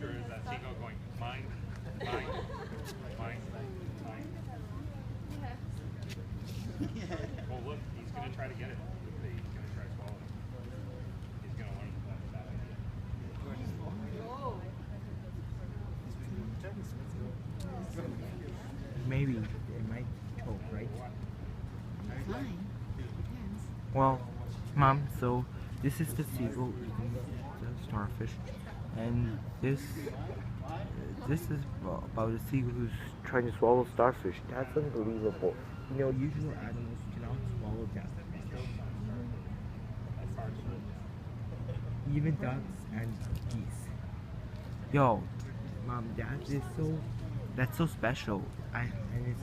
picture is that seagull going, mine, mine, mine, mine. Well, look, he's going to try to get it. He's going to try to swallow it. He's going to learn that idea. Maybe it might choke, right? Fine. Depends. Well, Mom, so this is the seagull eating the starfish, and this is about a seagull who's trying to swallow starfish. That's unbelievable. You know, usual animals cannot swallow that. Even ducks and geese. Yo, Mom, that's so special. And it's